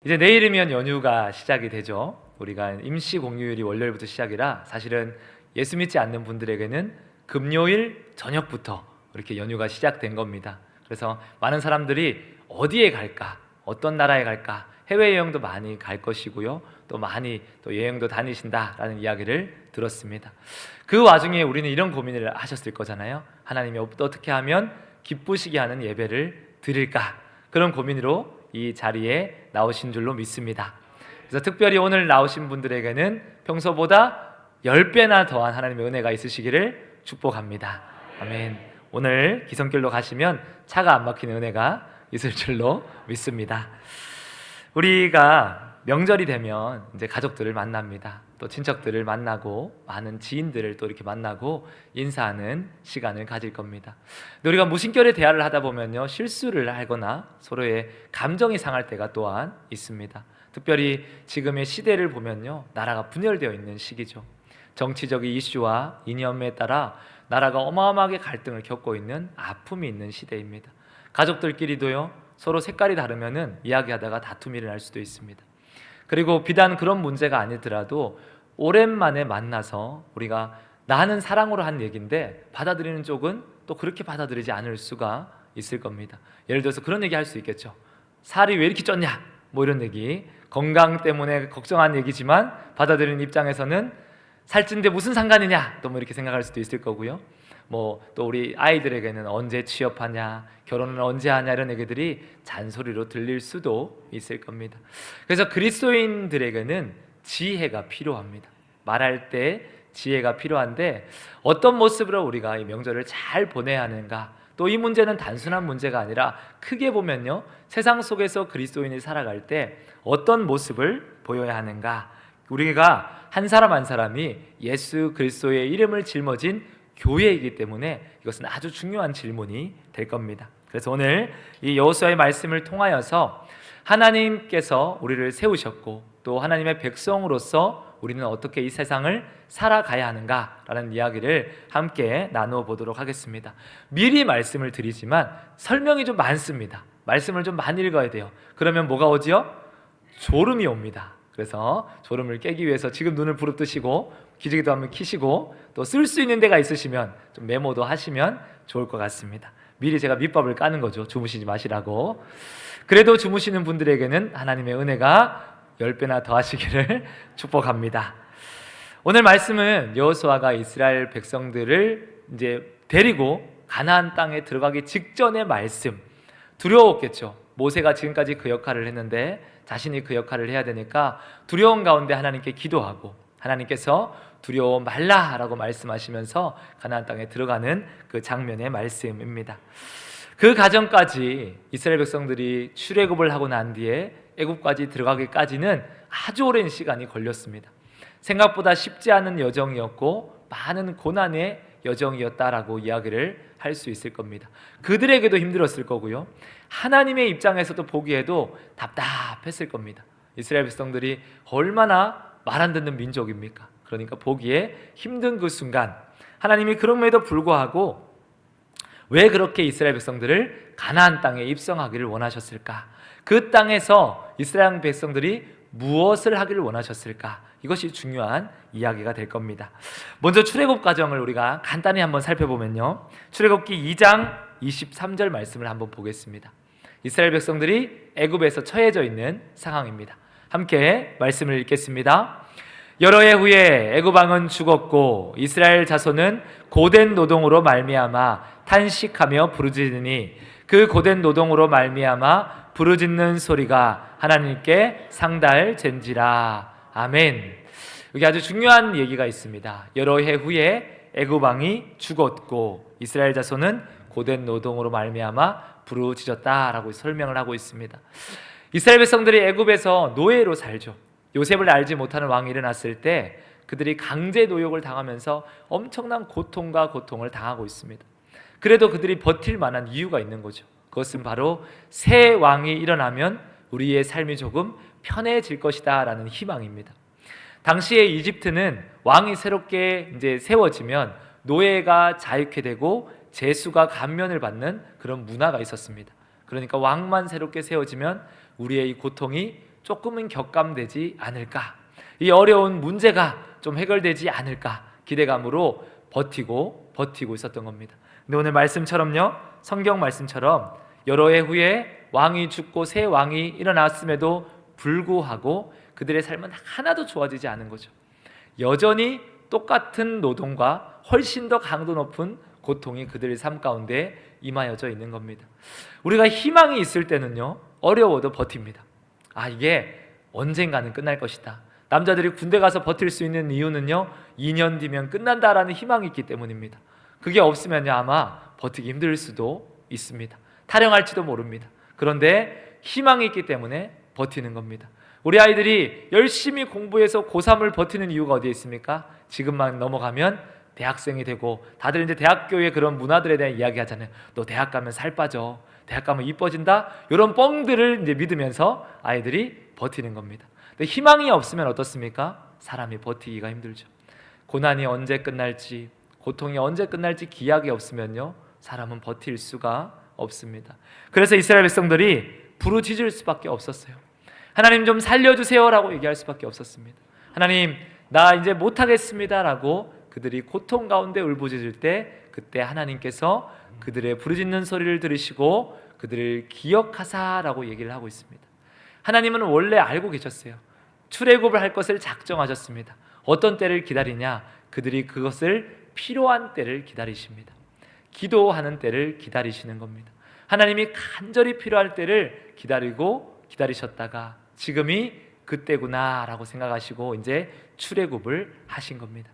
이제 내일이면 연휴가 시작이 되죠. 우리가 임시 공휴일이 월요일부터 시작이라 사실은 예수 믿지 않는 분들에게는 금요일 저녁부터 이렇게 연휴가 시작된 겁니다. 그래서 많은 사람들이 어디에 갈까, 어떤 나라에 갈까, 해외여행도 많이 갈 것이고요. 또 많이 또 여행도 다니신다라는 이야기를 들었습니다. 그 와중에 우리는 이런 고민을 하셨을 거잖아요. 하나님이 어떻게 하면 기쁘시게 하는 예배를 드릴까? 그런 고민으로 이 자리에 나오신 줄로 믿습니다. 그래서 특별히 오늘 나오신 분들에게는 평소보다 10배나 더한 하나님의 은혜가 있으시기를 축복합니다. 아멘. 오늘 기성길로 가시면 차가 안 막히는 은혜가 있을 줄로 믿습니다. 우리가 명절이 되면 이제 가족들을 만납니다. 또 친척들을 만나고 많은 지인들을 또 이렇게 만나고 인사하는 시간을 가질 겁니다. 근데 우리가 무심결에 대화를 하다 보면요, 실수를 하거나 서로의 감정이 상할 때가 또한 있습니다. 특별히 지금의 시대를 보면요, 나라가 분열되어 있는 시기죠. 정치적인 이슈와 이념에 따라 나라가 어마어마하게 갈등을 겪고 있는 아픔이 있는 시대입니다. 가족들끼리도요, 서로 색깔이 다르면은 이야기하다가 다툼이 일어날 수도 있습니다. 그리고 비단 그런 문제가 아니더라도 오랜만에 만나서 우리가 나는 사랑으로 한 얘기인데 받아들이는 쪽은 또 그렇게 받아들이지 않을 수가 있을 겁니다. 예를 들어서 그런 얘기 할 수 있겠죠. 살이 왜 이렇게 쪘냐? 뭐 이런 얘기. 건강 때문에 걱정한 얘기지만 받아들이는 입장에서는 살찐데 무슨 상관이냐? 또 뭐 이렇게 생각할 수도 있을 거고요. 뭐 또 우리 아이들에게는 언제 취업하냐, 결혼은 언제 하냐 이런 얘기들이 잔소리로 들릴 수도 있을 겁니다. 그래서 그리스도인들에게는 지혜가 필요합니다. 말할 때 지혜가 필요한데 어떤 모습으로 우리가 이 명절을 잘 보내야 하는가, 또 이 문제는 단순한 문제가 아니라 크게 보면요, 세상 속에서 그리스도인이 살아갈 때 어떤 모습을 보여야 하는가, 우리가 한 사람 한 사람이 예수 그리스도의 이름을 짊어진 교회이기 때문에 이것은 아주 중요한 질문이 될 겁니다. 그래서 오늘 이 여호수아의 말씀을 통하여서 하나님께서 우리를 세우셨고 또 하나님의 백성으로서 우리는 어떻게 이 세상을 살아가야 하는가라는 이야기를 함께 나누어 보도록 하겠습니다. 미리 말씀을 드리지만 설명이 좀 많습니다. 말씀을 좀 많이 읽어야 돼요. 그러면 뭐가 오지요? 졸음이 옵니다. 그래서 졸음을 깨기 위해서 지금 눈을 부릅뜨시고 기저귀도 한번 켜시고 또 쓸 수 있는 데가 있으시면 좀 메모도 하시면 좋을 것 같습니다. 미리 제가 밑밥을 까는 거죠. 주무시지 마시라고. 그래도 주무시는 분들에게는 하나님의 은혜가 10배나 더하시기를 축복합니다. 오늘 말씀은 여호수아가 이스라엘 백성들을 이제 데리고 가나안 땅에 들어가기 직전의 말씀. 두려웠겠죠. 모세가 지금까지 그 역할을 했는데 자신이 그 역할을 해야 되니까 두려운 가운데 하나님께 기도하고 하나님께서 두려워 말라라고 말씀하시면서 가나안 땅에 들어가는 그 장면의 말씀입니다. 그 과정까지 이스라엘 백성들이 출애굽을 하고 난 뒤에 애굽까지 들어가기까지는 아주 오랜 시간이 걸렸습니다. 생각보다 쉽지 않은 여정이었고 많은 고난의 여정이었다라고 이야기를 할 수 있을 겁니다. 그들에게도 힘들었을 거고요, 하나님의 입장에서도 보기에도 답답했을 겁니다. 이스라엘 백성들이 얼마나 말 안 듣는 민족입니까? 그러니까 보기에 힘든 그 순간 하나님이 그럼에도 불구하고 왜 그렇게 이스라엘 백성들을 가나안 땅에 입성하기를 원하셨을까? 그 땅에서 이스라엘 백성들이 무엇을 하기를 원하셨을까? 이것이 중요한 이야기가 될 겁니다. 먼저 출애굽 과정을 우리가 간단히 한번 살펴보면요, 출애굽기 2장 23절 말씀을 한번 보겠습니다. 이스라엘 백성들이 애굽에서 처해져 있는 상황입니다. 함께 말씀을 읽겠습니다. 여러 해 후에 애굽 왕은 죽었고 이스라엘 자손은 고된 노동으로 말미암아 탄식하며 부르짖으니 그 고된 노동으로 말미암아 부르짖는 소리가 하나님께 상달된지라. 아멘. 여기 아주 중요한 얘기가 있습니다. 여러 해 후에 애굽 왕이 죽었고 이스라엘 자손은 고된 노동으로 말미암아 부르짖었다라고 설명을 하고 있습니다. 이스라엘 백성들이 애굽에서 노예로 살죠. 요셉을 알지 못하는 왕이 일어났을 때 그들이 강제 노역을 당하면서 엄청난 고통과 고통을 당하고 있습니다. 그래도 그들이 버틸 만한 이유가 있는 거죠. 그것은 바로 새 왕이 일어나면 우리의 삶이 조금 편해질 것이다 라는 희망입니다. 당시에 이집트는 왕이 새롭게 이제 세워지면 노예가 자유케 되고 제수가 감면을 받는 그런 문화가 있었습니다. 그러니까 왕만 새롭게 세워지면 우리의 이 고통이 조금은 격감되지 않을까, 이 어려운 문제가 좀 해결되지 않을까 기대감으로 버티고 있었던 겁니다. 근데 오늘 말씀처럼요, 성경 말씀처럼 여러 해 후에 왕이 죽고 새 왕이 일어났음에도 불구하고 그들의 삶은 하나도 좋아지지 않은 거죠. 여전히 똑같은 노동과 훨씬 더 강도 높은 고통이 그들의 삶 가운데 임하여져 있는 겁니다. 우리가 희망이 있을 때는요, 어려워도 버팁니다. 이게 언젠가는 끝날 것이다. 남자들이 군대 가서 버틸 수 있는 이유는요, 2년 뒤면 끝난다라는 희망이 있기 때문입니다. 그게 없으면요, 아마 버티기 힘들 수도 있습니다. 타령할지도 모릅니다. 그런데 희망이 있기 때문에 버티는 겁니다. 우리 아이들이 열심히 공부해서 고3을 버티는 이유가 어디에 있습니까? 지금만 넘어가면 대학생이 되고, 다들 이제 대학교의 그런 문화들에 대한 이야기 하잖아요. 너 대학 가면 살 빠져, 대학 가면 이뻐진다, 이런 뻥들을 이제 믿으면서 아이들이 버티는 겁니다. 근데 희망이 없으면 어떻습니까? 사람이 버티기가 힘들죠. 고난이 언제 끝날지, 고통이 언제 끝날지 기약이 없으면요, 사람은 버틸 수가 없습니다. 그래서 이스라엘 백성들이 부르짖을 수밖에 없었어요. 하나님 좀 살려주세요라고 얘기할 수밖에 없었습니다. 하나님, 나 이제 못하겠습니다 라고 그들이 고통 가운데 울부짖을 때, 그때 하나님께서 그들의 부르짖는 소리를 들으시고 그들을 기억하사라고 얘기를 하고 있습니다. 하나님은 원래 알고 계셨어요. 출애굽을 할 것을 작정하셨습니다. 어떤 때를 기다리냐? 그들이 그것을 필요한 때를 기다리십니다. 기도하는 때를 기다리시는 겁니다. 하나님이 간절히 필요할 때를 기다리셨다가 지금이 그때구나 라고 생각하시고 이제 출애굽을 하신 겁니다.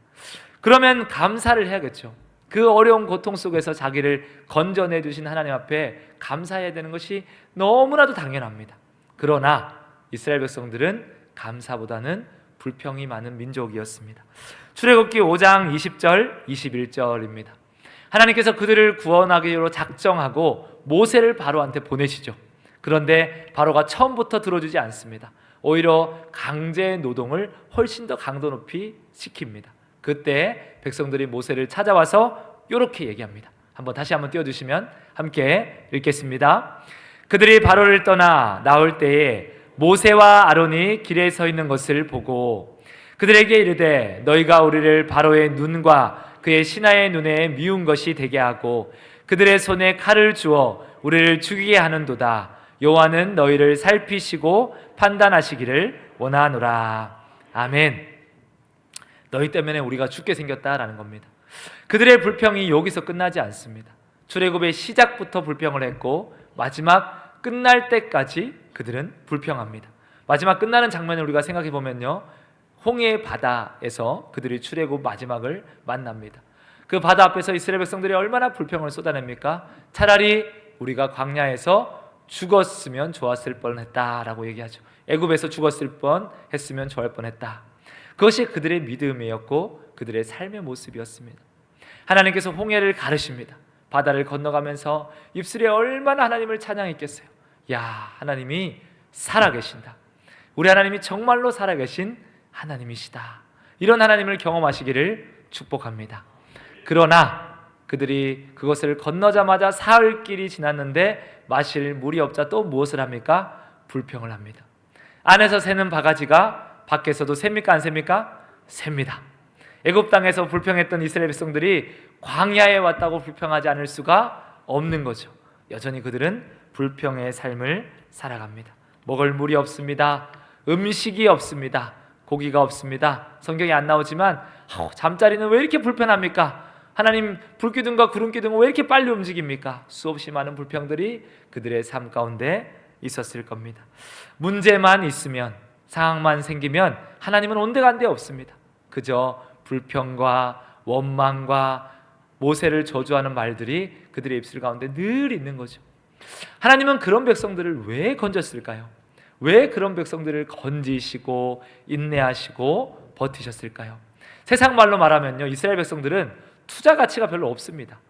그러면 감사를 해야겠죠. 그 어려운 고통 속에서 자기를 건져내 주신 하나님 앞에 감사해야 되는 것이 너무나도 당연합니다. 그러나 이스라엘 백성들은 감사보다는 불평이 많은 민족이었습니다. 출애굽기 5장 20절 21절입니다. 하나님께서 그들을 구원하기로 작정하고 모세를 바로한테 보내시죠. 그런데 바로가 처음부터 들어주지 않습니다. 오히려 강제 노동을 훨씬 더 강도 높이 시킵니다. 그때 백성들이 모세를 찾아와서 이렇게 얘기합니다. 다시 한번 띄워주시면 함께 읽겠습니다. 그들이 바로를 떠나 나올 때에 모세와 아론이 길에 서 있는 것을 보고 그들에게 이르되, 너희가 우리를 바로의 눈과 그의 신하의 눈에 미운 것이 되게 하고 그들의 손에 칼을 주어 우리를 죽이게 하는도다. 여호와는 너희를 살피시고 판단하시기를 원하노라. 아멘. 너희 때문에 우리가 죽게 생겼다라는 겁니다. 그들의 불평이 여기서 끝나지 않습니다. 출애굽의 시작부터 불평을 했고 마지막 끝날 때까지 그들은 불평합니다. 마지막 끝나는 장면을 우리가 생각해 보면요, 홍해 바다에서 그들이 출애굽 마지막을 만납니다. 그 바다 앞에서 이스라엘 백성들이 얼마나 불평을 쏟아냅니까? 차라리 우리가 광야에서 죽었으면 좋았을 뻔했다라고 얘기하죠. 애굽에서 죽었을 뻔했으면 좋을 뻔했다. 그것이 그들의 믿음이었고 그들의 삶의 모습이었습니다. 하나님께서 홍해를 가르십니다. 바다를 건너가면서 입술에 얼마나 하나님을 찬양했겠어요. 야, 하나님이 살아계신다. 우리 하나님이 정말로 살아계신 하나님이시다. 이런 하나님을 경험하시기를 축복합니다. 그러나 그들이 그것을 건너자마자 사흘 길이 지났는데 마실 물이 없자 또 무엇을 합니까? 불평을 합니다. 안에서 새는 바가지가 밖에서도 셉니까? 안 셉니까? 셉니다. 애굽 땅에서 불평했던 이스라엘 백성들이 광야에 왔다고 불평하지 않을 수가 없는 거죠. 여전히 그들은 불평의 삶을 살아갑니다. 먹을 물이 없습니다. 음식이 없습니다. 고기가 없습니다. 성경에 안 나오지만 잠자리는 왜 이렇게 불편합니까? 하나님, 불기둥과 구름기둥은 왜 이렇게 빨리 움직입니까? 수없이 많은 불평들이 그들의 삶 가운데 있었을 겁니다. 문제만 있으면, 상황만 생기면 하나님은 온데간데 없습니다. 그저 불평과 원망과 모세를 저주하는 말들이 그들의 입술 가운데 늘 있는 거죠. 하나님은 그런 백성들을 왜 건졌을까요? 왜 그런 백성들을 건지시고 인내하시고 버티셨을까요? 세상 말로 말하면요, 이스라엘 백성들은 투자 가치가 별로 없습니다.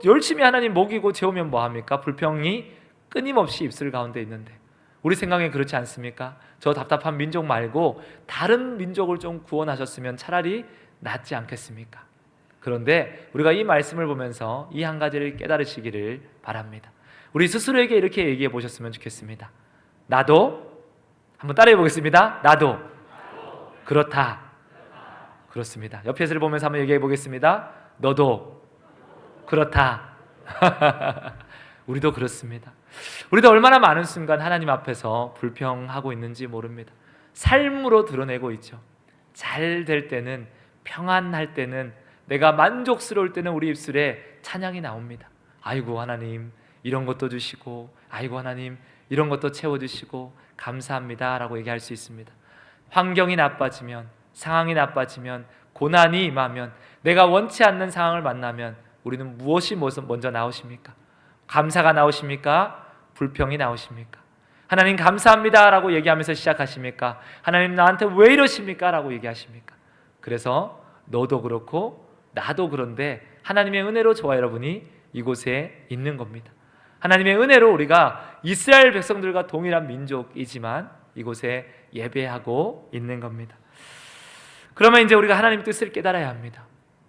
열심히 하나님 먹이고 재우면 뭐합니까? 불평이 끊임없이 입술 가운데 있는데, 우리 생각에 그렇지 않습니까? 저 답답한 민족 말고 다른 민족을 좀 구원하셨으면 차라리 낫지 않겠습니까? 그런데 우리가 이 말씀을 보면서 이 한 가지를 깨달으시기를 바랍니다. 우리 스스로에게 이렇게 얘기해 보셨으면 좋겠습니다. 나도 한번 따라해 보겠습니다. 나도 그렇다. 그렇습니다. 옆 에서를 보면서 한번 얘기해 보겠습니다. 너도 그렇다. 우리도 그렇습니다. 우리도 얼마나 많은 순간 하나님 앞에서 불평하고 있는지 모릅니다. 삶으로 드러내고 있죠. 잘 될 때는, 평안할 때는, 내가 만족스러울 때는 우리 입술에 찬양이 나옵니다. 아이고 하나님 이런 것도 주시고, 아이고 하나님 이런 것도 채워주시고 감사합니다 라고 얘기할 수 있습니다. 환경이 나빠지면, 상황이 나빠지면, 고난이 임하면, 내가 원치 않는 상황을 만나면 우리는 무엇이 먼저 나오십니까? 감사가 나오십니까? 불평이 나오십니까? 하나님 감사합니다 라고 얘기하면서 시작하십니까? 하나님 나한테 왜 이러십니까? 라고 얘기하십니까? 그래서 너도 그렇고 나도 그런데 하나님의 은혜로 저와 여러분이 이곳에 있는 겁니다. 하나님의 은혜로 우리가 이스라엘 백성들과 동일한 민족이지만 이곳에 예배하고 있는 겁니다. 그러면 이제 우리가 하나님 뜻을 깨달아야 합니다.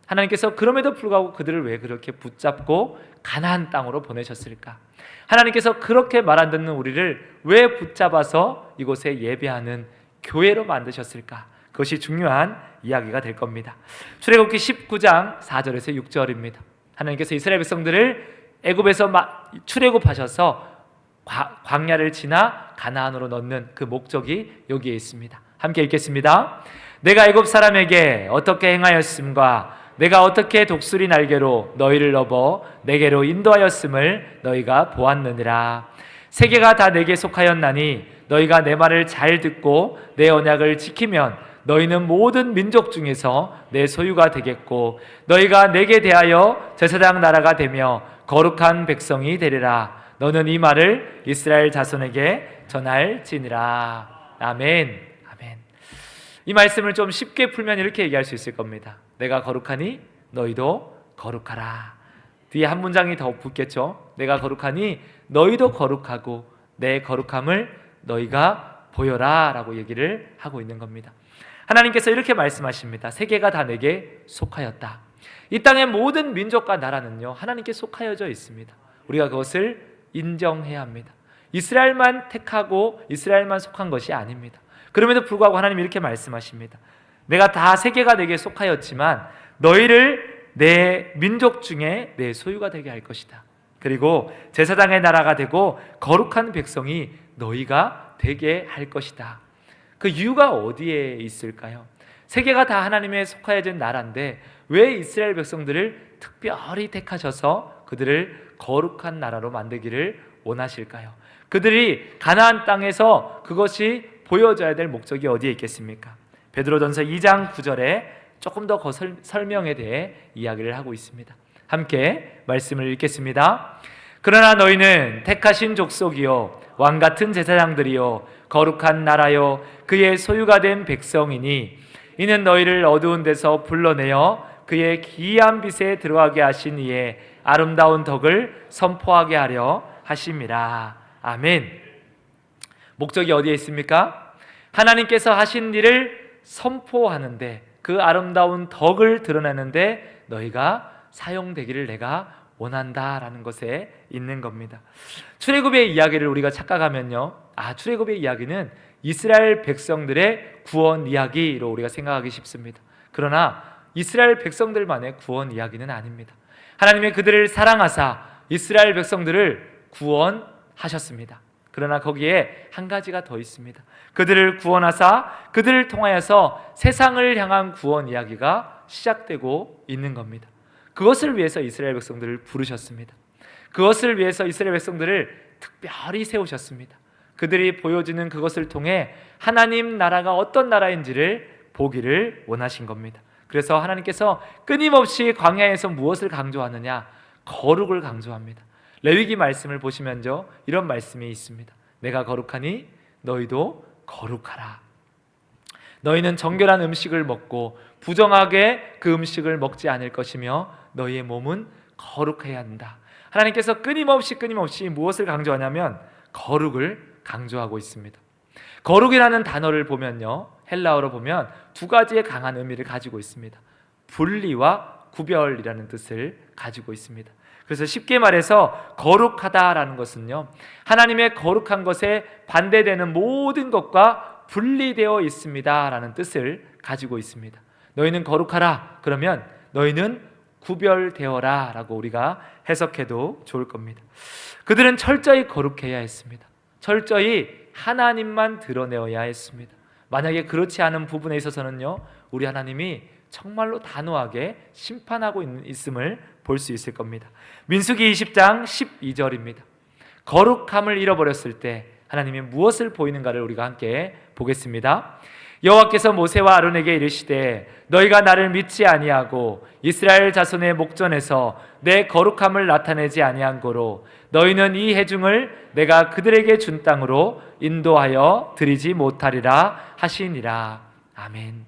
하나님께서 그럼에도 불구하고 그들을 왜 그렇게 붙잡고 가나안 땅으로 보내셨을까? 하나님께서 그렇게 말 안 듣는 우리를 왜 붙잡아서 이곳에 예배하는 교회로 만드셨을까? 그것이 중요한 이야기가 될 겁니다. 출애굽기 19장 4절에서 6절입니다. 하나님께서 이스라엘 백성들을 애굽에서 출애굽하셔서 광야를 지나 가나안으로 넣는 그 목적이 여기에 있습니다. 함께 읽겠습니다. 내가 애굽 사람에게 어떻게 행하였음과 내가 어떻게 독수리 날개로 너희를 넘어 내게로 인도하였음을 너희가 보았느니라. 세계가 다 내게 속하였나니 너희가 내 말을 잘 듣고 내 언약을 지키면 너희는 모든 민족 중에서 내 소유가 되겠고 너희가 내게 대하여 제사장 나라가 되며 거룩한 백성이 되리라. 너는 이 말을 이스라엘 자손에게 전할지니라. 아멘. 아멘. 이 말씀을 좀 쉽게 풀면 이렇게 얘기할 수 있을 겁니다. 내가 거룩하니 너희도 거룩하라. 뒤에 한 문장이 더 붙겠죠. 내가 거룩하니 너희도 거룩하고 내 거룩함을 너희가 보여라 라고 얘기를 하고 있는 겁니다. 하나님께서 이렇게 말씀하십니다. 세계가 다 내게 속하였다. 이 땅의 모든 민족과 나라는요 하나님께 속하여져 있습니다. 우리가 그것을 인정해야 합니다. 이스라엘만 택하고 이스라엘만 속한 것이 아닙니다. 그럼에도 불구하고 하나님이 이렇게 말씀하십니다. 내가 다 세계가 내게 속하였지만 너희를 내 민족 중에 내 소유가 되게 할 것이다. 그리고 제사장의 나라가 되고 거룩한 백성이 너희가 되게 할 것이다. 그 이유가 어디에 있을까요? 세계가 다 하나님의 속하여진 나라인데 왜 이스라엘 백성들을 특별히 택하셔서 그들을 거룩한 나라로 만들기를 원하실까요? 그들이 가나안 땅에서 그것이 보여져야 될 목적이 어디에 있겠습니까? 베드로전서 2장 9절에 조금 더 설명에 대해 이야기를 하고 있습니다. 함께 말씀을 읽겠습니다. 그러나 너희는 택하신 족속이요 왕같은 제사장들이요 거룩한 나라요 그의 소유가 된 백성이니 이는 너희를 어두운 데서 불러내어 그의 기이한 빛에 들어가게 하신 이의 아름다운 덕을 선포하게 하려 하심이라. 아멘. 목적이 어디에 있습니까? 하나님께서 하신 일을 선포하는데 그 아름다운 덕을 드러내는데 너희가 사용되기를 내가 원한다라는 것에 있는 겁니다. 출애굽의 이야기를 우리가 착각하면요, 출애굽의 이야기는 이스라엘 백성들의 구원 이야기로 우리가 생각하기 쉽습니다. 그러나 이스라엘 백성들만의 구원 이야기는 아닙니다. 하나님의 그들을 사랑하사 이스라엘 백성들을 구원하셨습니다. 그러나 거기에 한 가지가 더 있습니다. 그들을 구원하사 그들을 통하여서 세상을 향한 구원 이야기가 시작되고 있는 겁니다. 그것을 위해서 이스라엘 백성들을 부르셨습니다. 그것을 위해서 이스라엘 백성들을 특별히 세우셨습니다. 그들이 보여주는 그것을 통해 하나님 나라가 어떤 나라인지를 보기를 원하신 겁니다. 그래서 하나님께서 끊임없이 광야에서 무엇을 강조하느냐? 거룩을 강조합니다. 레위기 말씀을 보시면요 이런 말씀이 있습니다. 내가 거룩하니 너희도 거룩하라. 너희는 정결한 음식을 먹고 부정하게 그 음식을 먹지 않을 것이며 너희의 몸은 거룩해야 한다. 하나님께서 끊임없이 무엇을 강조하냐면 거룩을 강조하고 있습니다. 거룩이라는 단어를 보면요 헬라어로 보면 두 가지의 강한 의미를 가지고 있습니다. 분리와 구별이라는 뜻을 가지고 있습니다. 그래서 쉽게 말해서 거룩하다라는 것은요, 하나님의 거룩한 것에 반대되는 모든 것과 분리되어 있습니다라는 뜻을 가지고 있습니다. 너희는 거룩하라, 그러면 너희는 구별되어라 라고 우리가 해석해도 좋을 겁니다. 그들은 철저히 거룩해야 했습니다. 철저히 하나님만 드러내어야 했습니다. 만약에 그렇지 않은 부분에 있어서는요, 우리 하나님이 정말로 단호하게 심판하고 있음을 볼 수 있을 겁니다. 민수기 20장 12절입니다. 거룩함을 잃어버렸을 때 하나님이 무엇을 보이는가를 우리가 함께 보겠습니다. 여호와께서 모세와 아론에게 이르시되 너희가 나를 믿지 아니하고 이스라엘 자손의 목전에서 내 거룩함을 나타내지 아니한 고로 너희는 이 회중을 내가 그들에게 준 땅으로 인도하여 드리지 못하리라 하시니라. 아멘.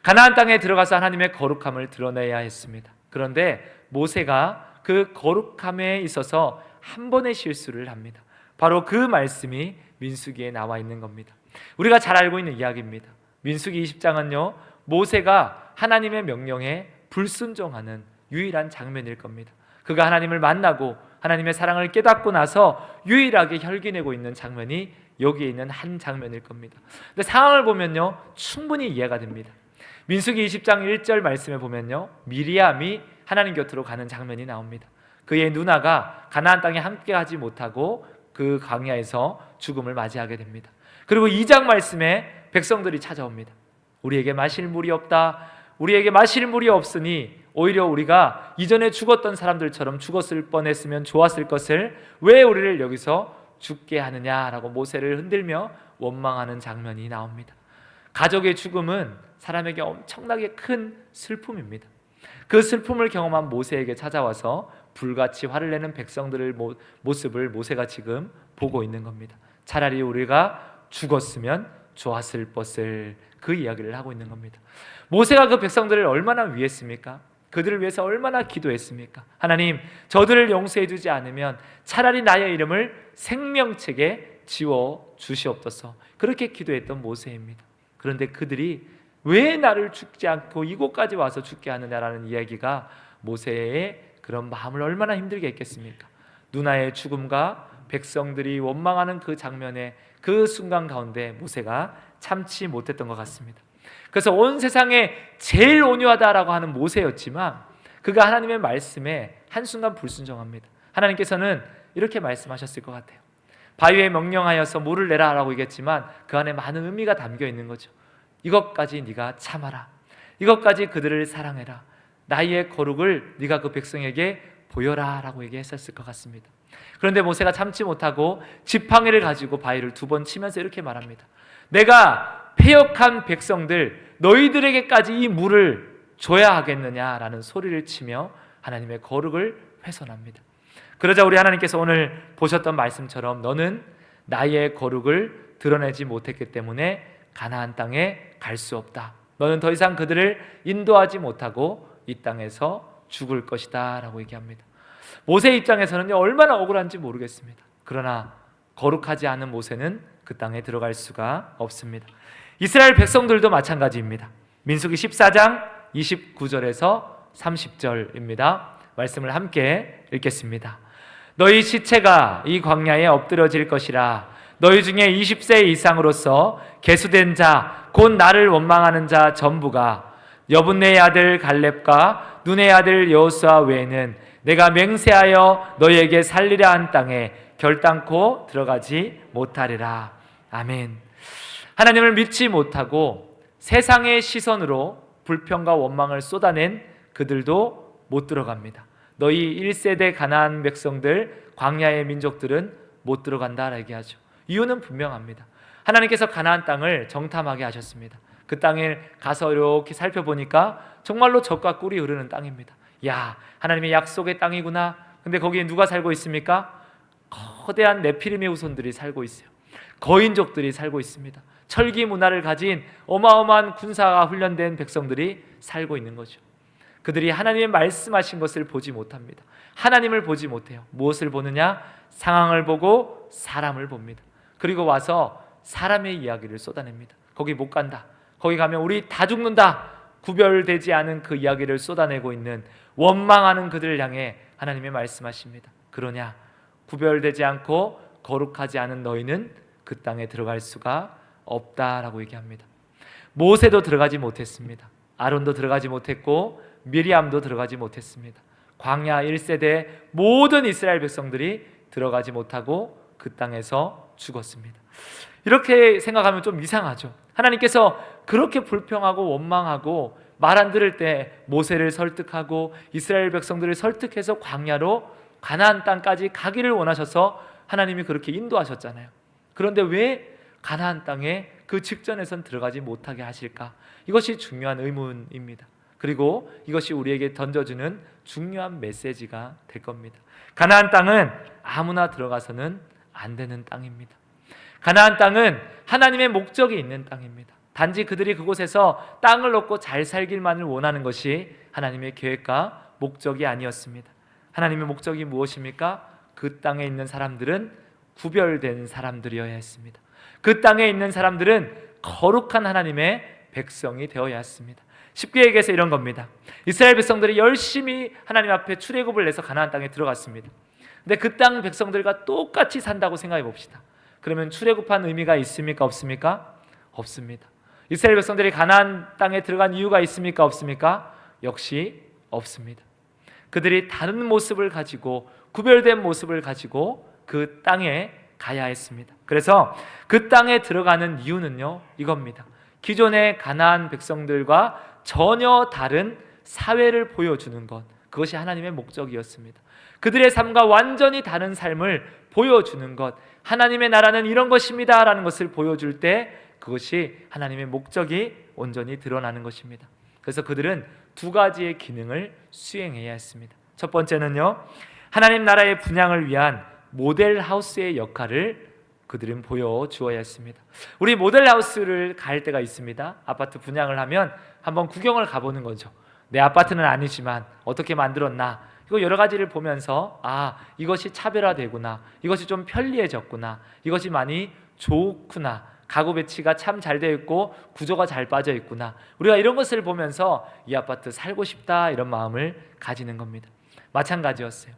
가나안 땅에 들어가서 하나님의 거룩함을 드러내야 했습니다. 그런데 모세가 그 거룩함에 있어서 한 번의 실수를 합니다. 바로 그 말씀이 민수기에 나와 있는 겁니다. 우리가 잘 알고 있는 이야기입니다. 민수기 20장은요, 모세가 하나님의 명령에 불순종하는 유일한 장면일 겁니다. 그가 하나님을 만나고 하나님의 사랑을 깨닫고 나서 유일하게 혈기내고 있는 장면이 여기에 있는 한 장면일 겁니다. 근데 상황을 보면요, 충분히 이해가 됩니다. 민수기 20장 1절 말씀에 보면요, 미리암이 하나님 곁으로 가는 장면이 나옵니다. 그의 누나가 가나안 땅에 함께 가지 못하고 그 광야에서 죽음을 맞이하게 됩니다. 그리고 2장 말씀에 백성들이 찾아옵니다. 우리에게 마실 물이 없다. 우리에게 마실 물이 없으니 오히려 우리가 이전에 죽었던 사람들처럼 죽었을 뻔했으면 좋았을 것을 왜 우리를 여기서 죽게 하느냐라고 모세를 흔들며 원망하는 장면이 나옵니다. 가족의 죽음은 사람에게 엄청나게 큰 슬픔입니다. 그 슬픔을 경험한 모세에게 찾아와서 불같이 화를 내는 백성들의 모습을 모세가 지금 보고 있는 겁니다. 차라리 우리가 죽었으면 좋았을 것을, 그 이야기를 하고 있는 겁니다. 모세가 그 백성들을 얼마나 위했습니까? 그들을 위해서 얼마나 기도했습니까? 하나님, 저들을 용서해 주지 않으면 차라리 나의 이름을 생명책에 지워 주시옵소서. 그렇게 기도했던 모세입니다. 그런데 그들이 왜 나를 죽지 않고 이곳까지 와서 죽게 하느냐라는 이야기가 모세의 그런 마음을 얼마나 힘들게 했겠습니까? 누나의 죽음과 백성들이 원망하는 그 장면에, 그 순간 가운데 모세가 참지 못했던 것 같습니다. 그래서 온 세상에 제일 온유하다라고 하는 모세였지만 그가 하나님의 말씀에 한순간 불순종합니다. 하나님께서는 이렇게 말씀하셨을 것 같아요. 바위에 명령하여서 물을 내라라고 얘기했지만 그 안에 많은 의미가 담겨 있는 거죠. 이것까지 네가 참아라. 이것까지 그들을 사랑해라. 나의 거룩을 네가 그 백성에게 보여라 라고 얘기했었을 것 같습니다. 그런데 모세가 참지 못하고 지팡이를 가지고 바위를 2번 치면서 이렇게 말합니다. 내가 패역한 백성들 너희들에게까지 이 물을 줘야 하겠느냐라는 소리를 치며 하나님의 거룩을 훼손합니다. 그러자 우리 하나님께서 오늘 보셨던 말씀처럼 너는 나의 거룩을 드러내지 못했기 때문에 가나안 땅에 갈 수 없다. 너는 더 이상 그들을 인도하지 못하고 이 땅에서 죽을 것이다 라고 얘기합니다. 모세 입장에서는 얼마나 억울한지 모르겠습니다. 그러나 거룩하지 않은 모세는 그 땅에 들어갈 수가 없습니다. 이스라엘 백성들도 마찬가지입니다. 민수기 14장 29절에서 30절입니다. 말씀을 함께 읽겠습니다. 너희 시체가 이 광야에 엎드러질 것이라. 너희 중에 20세 이상으로서 계수된 자 곧 나를 원망하는 자 전부가 여분네의 아들 갈렙과 눈의 아들 여호수아 외에는 내가 맹세하여 너희에게 살리라 한 땅에 결단코 들어가지 못하리라. 아멘. 하나님을 믿지 못하고 세상의 시선으로 불평과 원망을 쏟아낸 그들도 못 들어갑니다. 너희 1세대 가나안 백성들, 광야의 민족들은 못 들어간다라 얘기하죠. 이유는 분명합니다. 하나님께서 가나안 땅을 정탐하게 하셨습니다. 그 땅에 가서 이렇게 살펴보니까 정말로 젖과 꿀이 흐르는 땅입니다. 야, 하나님의 약속의 땅이구나. 근데 거기에 누가 살고 있습니까? 거대한 네피림의 후손들이 살고 있어요. 거인족들이 살고 있습니다. 철기 문화를 가진 어마어마한 군사가 훈련된 백성들이 살고 있는 거죠. 그들이 하나님의 말씀하신 것을 보지 못합니다. 하나님을 보지 못해요. 무엇을 보느냐? 상황을 보고 사람을 봅니다. 그리고 와서 사람의 이야기를 쏟아냅니다. 거기 못 간다. 거기 가면 우리 다 죽는다. 구별되지 않은 그 이야기를 쏟아내고 있는 원망하는 그들을 향해 하나님의 말씀하십니다. 그러냐? 구별되지 않고 거룩하지 않은 너희는 그 땅에 들어갈 수가 없다라고 얘기합니다. 모세도 들어가지 못했습니다. 아론도 들어가지 못했고 미리암도 들어가지 못했습니다. 광야 1세대 모든 이스라엘 백성들이 들어가지 못하고 그 땅에서 죽었습니다. 이렇게 생각하면 좀 이상하죠. 하나님께서 그렇게 불평하고 원망하고 말 안 들을 때 모세를 설득하고 이스라엘 백성들을 설득해서 광야로 가나안 땅까지 가기를 원하셔서 하나님이 그렇게 인도하셨잖아요. 그런데 왜 가나안 땅에 그 직전에선 들어가지 못하게 하실까? 이것이 중요한 의문입니다. 그리고 이것이 우리에게 던져주는 중요한 메시지가 될 겁니다. 가나안 땅은 아무나 들어가서는 안 되는 땅입니다. 가나안 땅은 하나님의 목적이 있는 땅입니다. 단지 그들이 그곳에서 땅을 얻고 잘 살길만을 원하는 것이 하나님의 계획과 목적이 아니었습니다. 하나님의 목적이 무엇입니까? 그 땅에 있는 사람들은 구별된 사람들이어야 했습니다. 그 땅에 있는 사람들은 거룩한 하나님의 백성이 되어야 했습니다. 쉽게 얘기해서 이런 겁니다. 이스라엘 백성들이 열심히 하나님 앞에 출애굽을 내서 가나안 땅에 들어갔습니다. 근데 그 땅 백성들과 똑같이 산다고 생각해 봅시다. 그러면 출애굽한 의미가 있습니까? 없습니까? 없습니다. 이스라엘 백성들이 가나안 땅에 들어간 이유가 있습니까? 없습니까? 역시 없습니다. 그들이 다른 모습을 가지고 구별된 모습을 가지고 그 땅에 가야 했습니다. 그래서 그 땅에 들어가는 이유는요, 이겁니다. 기존의 가나안 백성들과 전혀 다른 사회를 보여주는 것, 그것이 하나님의 목적이었습니다. 그들의 삶과 완전히 다른 삶을 보여주는 것, 하나님의 나라는 이런 것입니다 라는 것을 보여줄 때 그것이 하나님의 목적이 온전히 드러나는 것입니다. 그래서 그들은 두 가지의 기능을 수행해야 했습니다. 첫 번째는요, 하나님 나라의 분양을 위한 모델하우스의 역할을 그들은 보여주어야 했습니다. 우리 모델하우스를 갈 때가 있습니다. 아파트 분양을 하면 한번 구경을 가보는 거죠. 내 아파트는 아니지만 어떻게 만들었나, 이거 여러 가지를 보면서 이것이 차별화되구나, 이것이 좀 편리해졌구나, 이것이 많이 좋구나, 가구 배치가 참 잘 되어 있고 구조가 잘 빠져 있구나, 우리가 이런 것을 보면서 이 아파트 살고 싶다 이런 마음을 가지는 겁니다. 마찬가지였어요.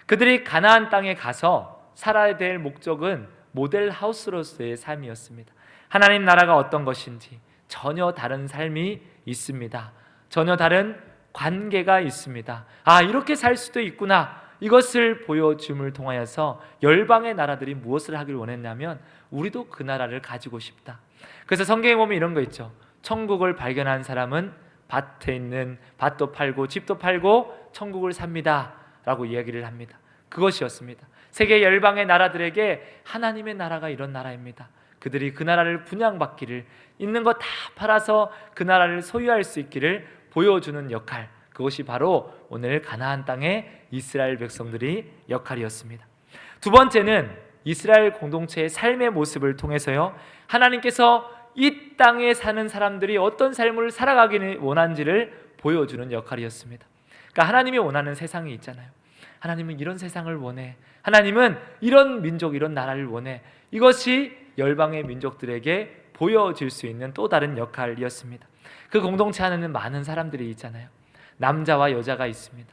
그들이 가나안 땅에 가서 살아야 될 목적은 모델하우스로서의 삶이었습니다. 하나님 나라가 어떤 것인지 전혀 다른 삶이 있습니다. 전혀 다른 관계가 있습니다. 이렇게 살 수도 있구나, 이것을 보여줌을 통하여서 열방의 나라들이 무엇을 하길 원했냐면 우리도 그 나라를 가지고 싶다. 그래서 성경에 보면 이런 거 있죠. 천국을 발견한 사람은 밭에 있는 밭도 팔고 집도 팔고 천국을 삽니다 라고 이야기를 합니다. 그것이었습니다. 세계 열방의 나라들에게 하나님의 나라가 이런 나라입니다. 그들이 그 나라를 분양받기를, 있는 거 다 팔아서 그 나라를 소유할 수 있기를 보여주는 역할, 그것이 바로 오늘 가나안 땅의 이스라엘 백성들이 역할이었습니다. 두 번째는 이스라엘 공동체의 삶의 모습을 통해서요, 하나님께서 이 땅에 사는 사람들이 어떤 삶을 살아가기를 원하는지를 보여주는 역할이었습니다. 그러니까 하나님이 원하는 세상이 있잖아요. 하나님은 이런 세상을 원해, 하나님은 이런 민족, 이런 나라를 원해. 이것이 열방의 민족들에게 보여질 수 있는 또 다른 역할이었습니다. 그 공동체 안에는 많은 사람들이 있잖아요. 남자와 여자가 있습니다.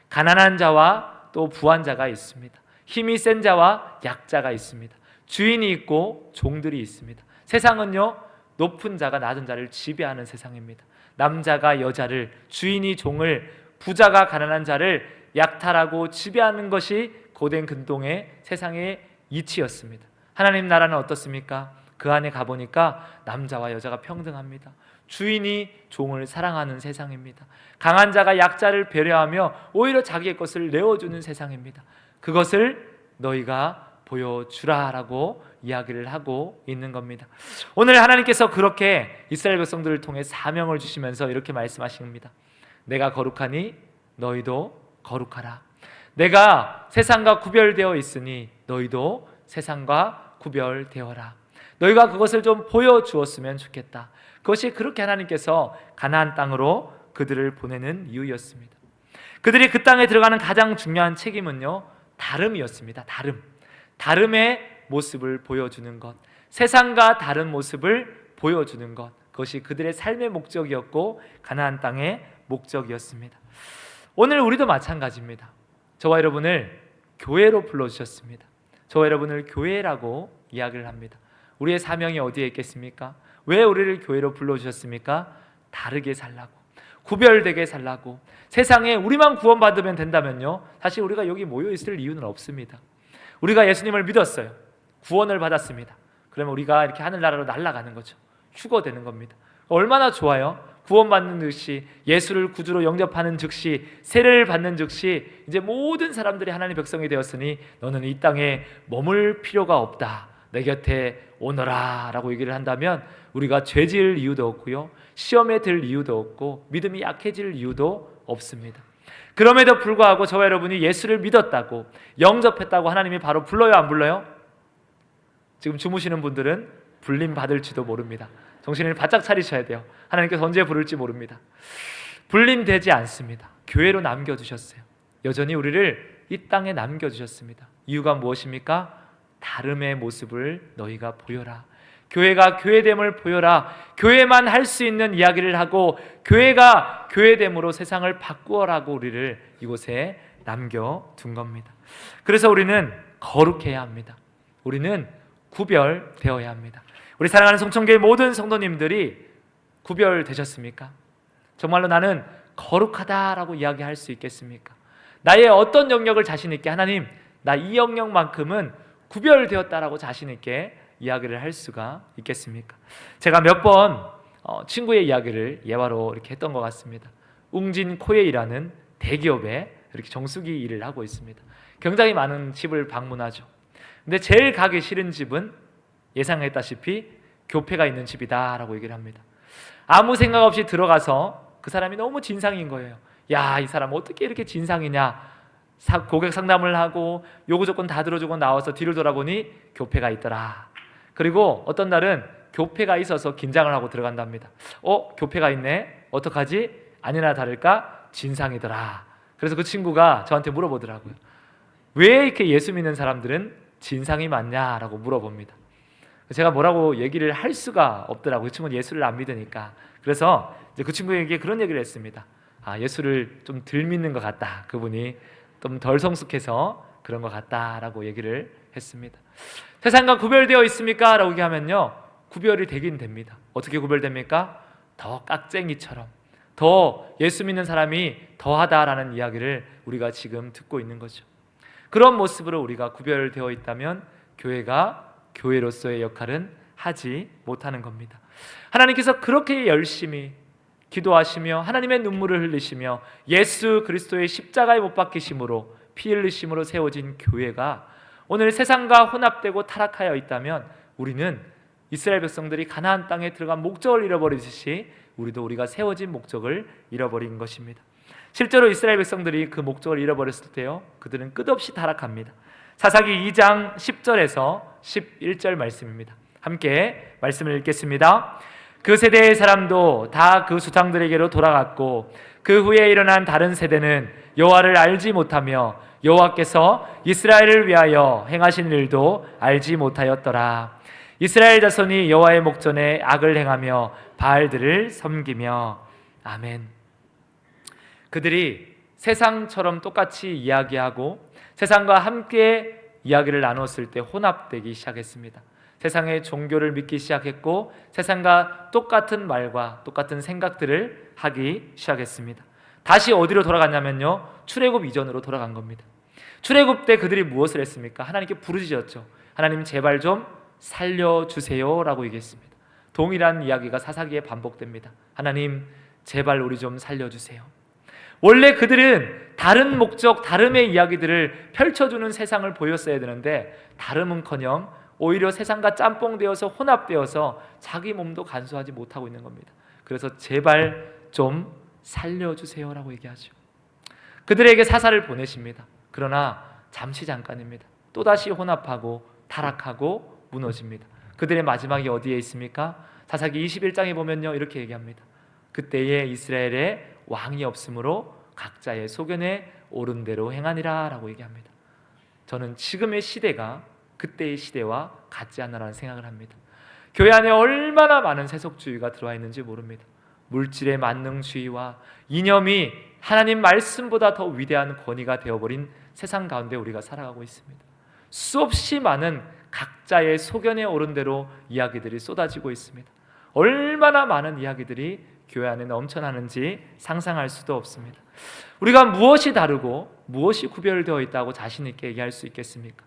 가난한 자와 또 부한 자가 있습니다. 힘이 센 자와 약자가 있습니다. 주인이 있고 종들이 있습니다. 세상은요, 높은 자가 낮은 자를 지배하는 세상입니다. 남자가 여자를, 주인이 종을, 부자가 가난한 자를 약탈하고 지배하는 것이 고된 근동의 세상의 이치였습니다. 하나님 나라는 어떻습니까? 그 안에 가보니까 남자와 여자가 평등합니다. 주인이 종을 사랑하는 세상입니다. 강한 자가 약자를 배려하며 오히려 자기의 것을 내어주는 세상입니다. 그것을 너희가 보여주라라고 이야기를 하고 있는 겁니다. 오늘 하나님께서 그렇게 이스라엘 백성들을 통해 사명을 주시면서 이렇게 말씀하십니다. 내가 거룩하니 너희도 거룩하라. 내가 세상과 구별되어 있으니 너희도 세상과 구별되어라. 너희가 그것을 좀 보여주었으면 좋겠다. 그것이 그렇게 하나님께서 가나안 땅으로 그들을 보내는 이유였습니다. 그들이 그 땅에 들어가는 가장 중요한 책임은요, 다름이었습니다. 다름의 모습을 보여주는 것, 세상과 다른 모습을 보여주는 것, 그것이 그들의 삶의 목적이었고 가나안 땅의 목적이었습니다. 오늘 우리도 마찬가지입니다. 저와 여러분을 교회로 불러주셨습니다. 저와 여러분을 교회라고 이야기를 합니다. 우리의 사명이 어디에 있겠습니까? 왜 우리를 교회로 불러주셨습니까? 다르게 살라고, 구별되게 살라고. 세상에 우리만 구원받으면 된다면요, 사실 우리가 여기 모여 있을 이유는 없습니다. 우리가 예수님을 믿었어요. 구원을 받았습니다. 그러면 우리가 이렇게 하늘나라로 날아가는 거죠. 휴거되는 겁니다. 얼마나 좋아요. 구원받는 즉시, 예수를 구주로 영접하는 즉시, 세례를 받는 즉시 이제 모든 사람들이 하나님의 백성이 되었으니 너는 이 땅에 머물 필요가 없다, 내 곁에 오너라 라고 얘기를 한다면 우리가 죄 지을 이유도 없고요, 시험에 들 이유도 없고, 믿음이 약해질 이유도 없습니다. 그럼에도 불구하고 저와 여러분이 예수를 믿었다고, 영접했다고 하나님이 바로 불러요, 안 불러요? 지금 주무시는 분들은 불림 받을지도 모릅니다. 정신을 바짝 차리셔야 돼요. 하나님께서 언제 부를지 모릅니다. 불림되지 않습니다. 교회로 남겨주셨어요. 여전히 우리를 이 땅에 남겨주셨습니다. 이유가 무엇입니까? 다름의 모습을 너희가 보여라. 교회가 교회됨을 보여라. 교회만 할 수 있는 이야기를 하고, 교회가 교회됨으로 세상을 바꾸어라고 우리를 이곳에 남겨둔 겁니다. 그래서 우리는 거룩해야 합니다. 우리는 구별되어야 합니다. 우리 사랑하는 송천교회 모든 성도님들이 구별되셨습니까? 정말로 나는 거룩하다라고 이야기할 수 있겠습니까? 나의 어떤 영역을 자신 있게, 하나님 나 이 영역만큼은 구별되었다라고 자신 있게 이야기를 할 수가 있겠습니까? 제가 몇 번 친구의 이야기를 예화로 이렇게 했던 것 같습니다. 웅진 코웨이라는 대기업에 이렇게 정수기 일을 하고 있습니다. 굉장히 많은 집을 방문하죠. 근데 제일 가기 싫은 집은 예상했다시피 교폐가 있는 집이다라고 얘기를 합니다. 아무 생각 없이 들어가서 그 사람이 너무 진상인 거예요. 야, 이 사람 어떻게 이렇게 진상이냐. 고객 상담을 하고 요구 조건 다 들어주고 나와서 뒤를 돌아보니 교폐가 있더라. 그리고 어떤 날은 교폐가 있어서 긴장을 하고 들어간답니다. 교폐가 있네, 어떡하지? 아니나 다를까 진상이더라. 그래서 그 친구가 저한테 물어보더라고요. 왜 이렇게 예수 믿는 사람들은 진상이 많냐라고 물어봅니다. 제가 뭐라고 얘기를 할 수가 없더라고요. 그 친구는 예수를 안 믿으니까. 그래서 이제 그 친구에게 그런 얘기를 했습니다. 예수를 좀 덜 믿는 것 같다, 그분이 좀 덜 성숙해서 그런 것 같다라고 얘기를 했습니다. 세상과 구별되어 있습니까? 라고 얘기하면요, 구별이 되긴 됩니다. 어떻게 구별됩니까? 더 깍쟁이처럼, 더 예수 믿는 사람이 더하다라는 이야기를 우리가 지금 듣고 있는 거죠. 그런 모습으로 우리가 구별되어 있다면 교회가 교회로서의 역할은 하지 못하는 겁니다. 하나님께서 그렇게 열심히 기도하시며 하나님의 눈물을 흘리시며 예수 그리스도의 십자가에 못 박히심으로, 피 흘리심으로 세워진 교회가 오늘 세상과 혼합되고 타락하여 있다면 우리는 이스라엘 백성들이 가나안 땅에 들어간 목적을 잃어버리듯이 우리가 세워진 목적을 잃어버린 것입니다. 실제로 이스라엘 백성들이 그 목적을 잃어버렸을 때요, 그들은 끝없이 타락합니다. 사사기 2장 10절에서 11절 말씀입니다. 함께 말씀을 읽겠습니다. 그 세대의 사람도 다 그 수상들에게로 돌아갔고 그 후에 일어난 다른 세대는 여호와를 알지 못하며 여호와께서 이스라엘을 위하여 행하신 일도 알지 못하였더라. 이스라엘 자손이 여호와의 목전에 악을 행하며 바알들을 섬기며. 아멘. 그들이 세상처럼 똑같이 이야기하고 세상과 함께 이야기를 나눴을 때 혼합되기 시작했습니다. 세상의 종교를 믿기 시작했고 세상과 똑같은 말과 똑같은 생각들을 하기 시작했습니다. 다시 어디로 돌아갔냐면요, 출애굽 이전으로 돌아간 겁니다. 출애굽 때 그들이 무엇을 했습니까? 하나님께 부르짖었죠. 하나님 제발 좀 살려주세요 라고 얘기했습니다. 동일한 이야기가 사사기에 반복됩니다. 하나님 제발 우리 좀 살려주세요. 원래 그들은 다른 목적, 다름의 이야기들을 펼쳐주는 세상을 보였어야 되는데 다름은커녕 오히려 세상과 짬뽕되어서 혼합되어서 자기 몸도 간수하지 못하고 있는 겁니다. 그래서 제발 좀 살려주세요라고 얘기하죠. 그들에게 사사를 보내십니다. 그러나 잠시 잠깐입니다. 또다시 혼합하고 타락하고 무너집니다. 그들의 마지막이 어디에 있습니까? 사사기 21장에 보면요, 이렇게 얘기합니다. 그때에 이스라엘에 왕이 없으므로 각자의 소견에 옳은 대로 행하니라 라고 얘기합니다. 저는 지금의 시대가 그때의 시대와 같지 않나라는 생각을 합니다. 교회 안에 얼마나 많은 세속주의가 들어와 있는지 모릅니다. 물질의 만능주의와 이념이 하나님 말씀보다 더 위대한 권위가 되어버린 세상 가운데 우리가 살아가고 있습니다. 수없이 많은 각자의 소견에 오른 대로 이야기들이 쏟아지고 있습니다. 얼마나 많은 이야기들이 교회 안에 넘쳐나는지 상상할 수도 없습니다. 우리가 무엇이 다르고 무엇이 구별되어 있다고 자신 있게 얘기할 수 있겠습니까?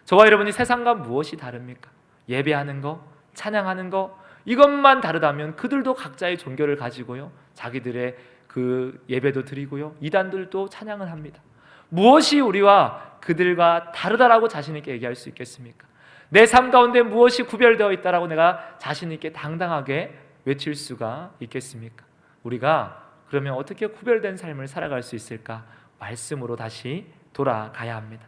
저와 여러분이 세상과 무엇이 다릅니까? 예배하는 거, 찬양하는 거, 이것만 다르다면 그들도 각자의 종교를 가지고요, 자기들의 그 예배도 드리고요, 이단들도 찬양을 합니다. 무엇이 우리와 그들과 다르다라고 자신 있게 얘기할 수 있겠습니까? 내 삶 가운데 무엇이 구별되어 있다라고 내가 자신 있게 당당하게 외칠 수가 있겠습니까? 우리가 그러면 어떻게 구별된 삶을 살아갈 수 있을까? 말씀으로 다시 돌아가야 합니다.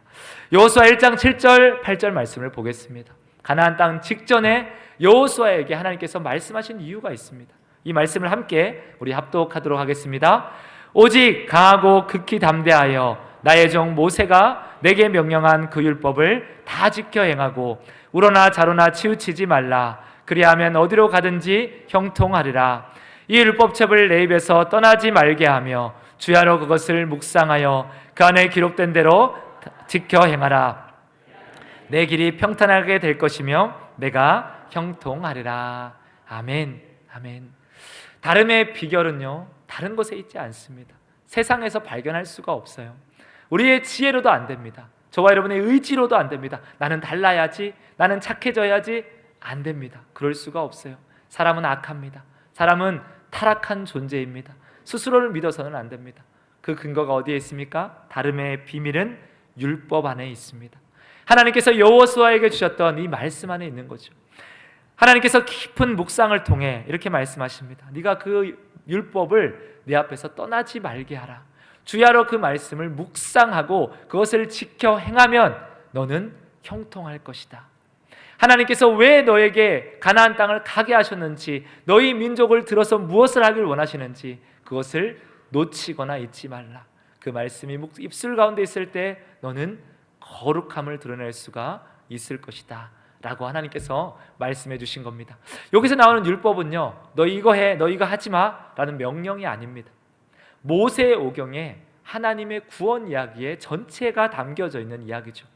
여호수아 1장 7절 8절 말씀을 보겠습니다. 가나안 땅 직전에 여호수아에게 하나님께서 말씀하신 이유가 있습니다. 이 말씀을 함께 우리 합독하도록 하겠습니다. 오직 강하고 극히 담대하여 나의 종 모세가 내게 명령한 그 율법을 다 지켜 행하고 우러나 자로나 치우치지 말라. 그리하면 어디로 가든지 형통하리라. 이 율법책을 내 입에서 떠나지 말게 하며 주야로 그것을 묵상하여 그 안에 기록된 대로 지켜 행하라. 내 길이 평탄하게 될 것이며 내가 형통하리라. 아멘. 아멘. 다름의 비결은요, 다른 것에 있지 않습니다. 세상에서 발견할 수가 없어요. 우리의 지혜로도 안 됩니다. 저와 여러분의 의지로도 안 됩니다. 나는 달라야지, 나는 착해져야지, 안 됩니다. 그럴 수가 없어요. 사람은 악합니다. 사람은 타락한 존재입니다. 스스로를 믿어서는 안 됩니다. 그 근거가 어디에 있습니까? 다름의 비밀은 율법 안에 있습니다. 하나님께서 여호수아에게 주셨던 이 말씀 안에 있는 거죠. 하나님께서 깊은 묵상을 통해 이렇게 말씀하십니다. 네가 그 율법을 내 앞에서 떠나지 말게 하라. 주야로 그 말씀을 묵상하고 그것을 지켜 행하면 너는 형통할 것이다. 하나님께서 왜 너에게 가나안 땅을 가게 하셨는지, 너희 민족을 들어서 무엇을 하길 원하시는지 그것을 놓치거나 잊지 말라. 그 말씀이 입술 가운데 있을 때 너는 거룩함을 드러낼 수가 있을 것이다 라고 하나님께서 말씀해 주신 겁니다. 여기서 나오는 율법은요, 너 이거 해, 너 이거 하지 마 라는 명령이 아닙니다. 모세의 오경에 하나님의 구원 이야기의 전체가 담겨져 있는 이야기죠.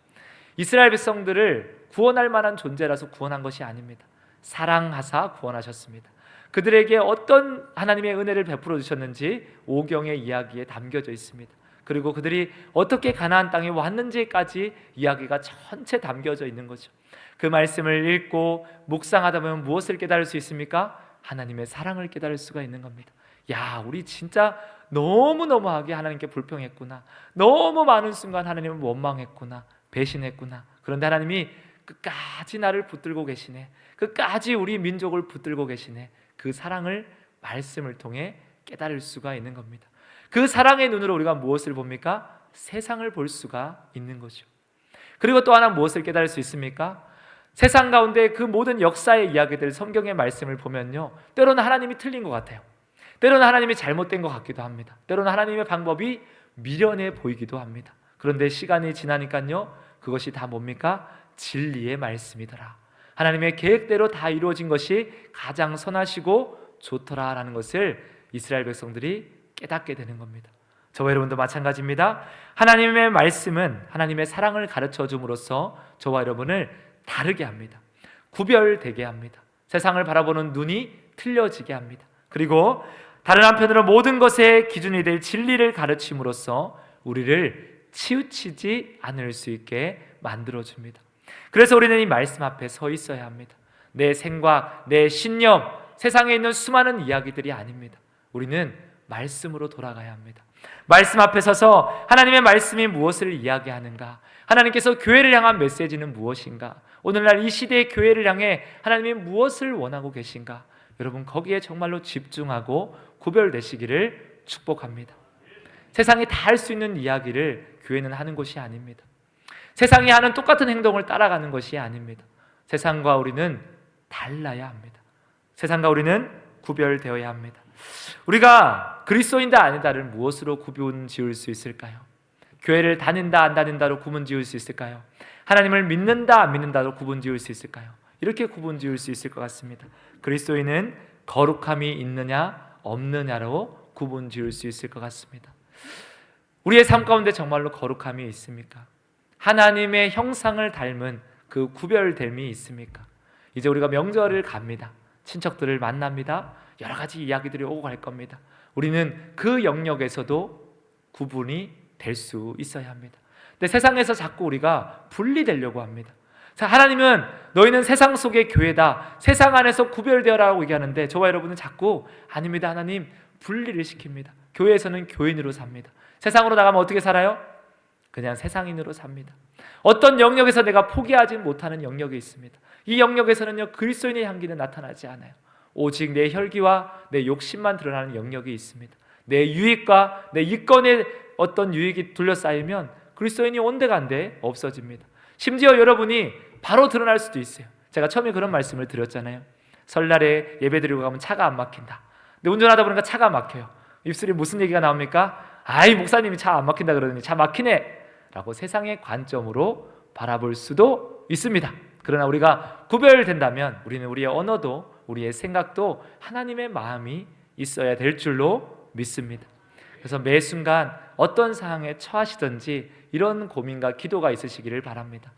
이스라엘 백성들을 구원할 만한 존재라서 구원한 것이 아닙니다. 사랑하사 구원하셨습니다. 그들에게 어떤 하나님의 은혜를 베풀어 주셨는지 오경의 이야기에 담겨져 있습니다. 그리고 그들이 어떻게 가나안 땅에 왔는지까지 이야기가 전체 담겨져 있는 거죠. 그 말씀을 읽고 묵상하다 보면 무엇을 깨달을 수 있습니까? 하나님의 사랑을 깨달을 수가 있는 겁니다. 야, 우리 진짜 너무너무하게 하나님께 불평했구나. 너무 많은 순간 하나님을 원망했구나. 배신했구나. 그런데 하나님이 끝까지 나를 붙들고 계시네. 끝까지 우리 민족을 붙들고 계시네. 그 사랑을 말씀을 통해 깨달을 수가 있는 겁니다. 그 사랑의 눈으로 우리가 무엇을 봅니까? 세상을 볼 수가 있는 거죠. 그리고 또 하나 무엇을 깨달을 수 있습니까? 세상 가운데 그 모든 역사의 이야기들, 성경의 말씀을 보면요, 때로는 하나님이 틀린 것 같아요. 때로는 하나님이 잘못된 것 같기도 합니다. 때로는 하나님의 방법이 미련해 보이기도 합니다. 그런데 시간이 지나니까요, 그것이 다 뭡니까? 진리의 말씀이더라. 하나님의 계획대로 다 이루어진 것이 가장 선하시고 좋더라라는 것을 이스라엘 백성들이 깨닫게 되는 겁니다. 저와 여러분도 마찬가지입니다. 하나님의 말씀은 하나님의 사랑을 가르쳐 줌으로써 저와 여러분을 다르게 합니다. 구별되게 합니다. 세상을 바라보는 눈이 틀려지게 합니다. 그리고 다른 한편으로 모든 것의 기준이 될 진리를 가르침으로써 우리를 치우치지 않을 수 있게 만들어줍니다. 그래서 우리는 이 말씀 앞에 서 있어야 합니다. 내 생각, 내 신념, 세상에 있는 수많은 이야기들이 아닙니다. 우리는 말씀으로 돌아가야 합니다. 말씀 앞에 서서 하나님의 말씀이 무엇을 이야기하는가, 하나님께서 교회를 향한 메시지는 무엇인가, 오늘날 이 시대의 교회를 향해 하나님이 무엇을 원하고 계신가, 여러분 거기에 정말로 집중하고 구별되시기를 축복합니다. 세상이 다 할 수 있는 이야기를 교회는 하는 것이 아닙니다. 세상이 하는 똑같은 행동을 따라가는 것이 아닙니다. 세상과 우리는 달라야 합니다. 세상과 우리는 구별되어야 합니다. 우리가 그리스도인다 아니다를 무엇으로 구분 지을 수 있을까요? 교회를 다닌다 안 다닌다로 구분 지을 수 있을까요? 하나님을 믿는다 안 믿는다로 구분 지을 수 있을까요? 이렇게 구분 지을 수 있을 것 같습니다. 그리스도인은 거룩함이 있느냐 없느냐로 구분 지을 수 있을 것 같습니다. 우리의 삶 가운데 정말로 거룩함이 있습니까? 하나님의 형상을 닮은 그 구별됨이 있습니까? 이제 우리가 명절을 갑니다. 친척들을 만납니다. 여러 가지 이야기들이 오고 갈 겁니다. 우리는 그 영역에서도 구분이 될 수 있어야 합니다. 근데 세상에서 자꾸 우리가 분리되려고 합니다. 자, 하나님은 너희는 세상 속의 교회다, 세상 안에서 구별되어라고 얘기하는데 저와 여러분은 자꾸 아닙니다. 하나님 분리를 시킵니다. 교회에서는 교인으로 삽니다. 세상으로 나가면 어떻게 살아요? 그냥 세상인으로 삽니다. 어떤 영역에서 내가 포기하지 못하는 영역이 있습니다. 이 영역에서는요, 그리스도인의 향기는 나타나지 않아요. 오직 내 혈기와 내 욕심만 드러나는 영역이 있습니다. 내 유익과 내 이권의 어떤 유익이 둘러싸이면 그리스도인이 온데간데 없어집니다. 심지어 여러분이 바로 드러날 수도 있어요. 제가 처음에 그런 말씀을 드렸잖아요. 설날에 예배 드리고 가면 차가 안 막힌다. 근데 운전하다 보니까 차가 막혀요. 입술에 무슨 얘기가 나옵니까? 아이, 목사님이 차 안 막힌다 그러더니 차 막히네 라고 세상의 관점으로 바라볼 수도 있습니다. 그러나 우리가 구별된다면 우리는 우리의 언어도 우리의 생각도 하나님의 마음이 있어야 될 줄로 믿습니다. 그래서 매 순간 어떤 상황에 처하시든지 이런 고민과 기도가 있으시기를 바랍니다.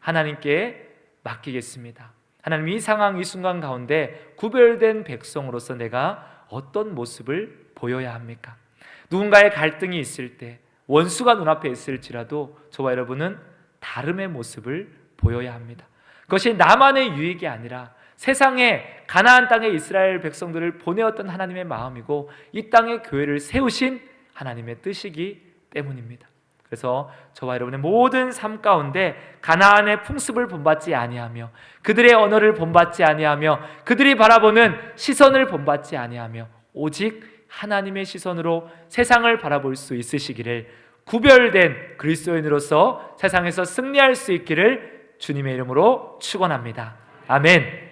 하나님께 맡기겠습니다. 하나님, 이 상황 이 순간 가운데 구별된 백성으로서 내가 어떤 모습을 보여야 합니까? 누군가의 갈등이 있을 때, 원수가 눈앞에 있을지라도 저와 여러분은 다름의 모습을 보여야 합니다. 그것이 나만의 유익이 아니라 세상에 가나안 땅에 이스라엘 백성들을 보내었던 하나님의 마음이고 이 땅에 교회를 세우신 하나님의 뜻이기 때문입니다. 그래서 저와 여러분의 모든 삶 가운데 가나안의 풍습을 본받지 아니하며 그들의 언어를 본받지 아니하며 그들이 바라보는 시선을 본받지 아니하며 오직 하나님의 시선으로 세상을 바라볼 수 있으시기를, 구별된 그리스도인으로서 세상에서 승리할 수 있기를 주님의 이름으로 축원합니다. 아멘.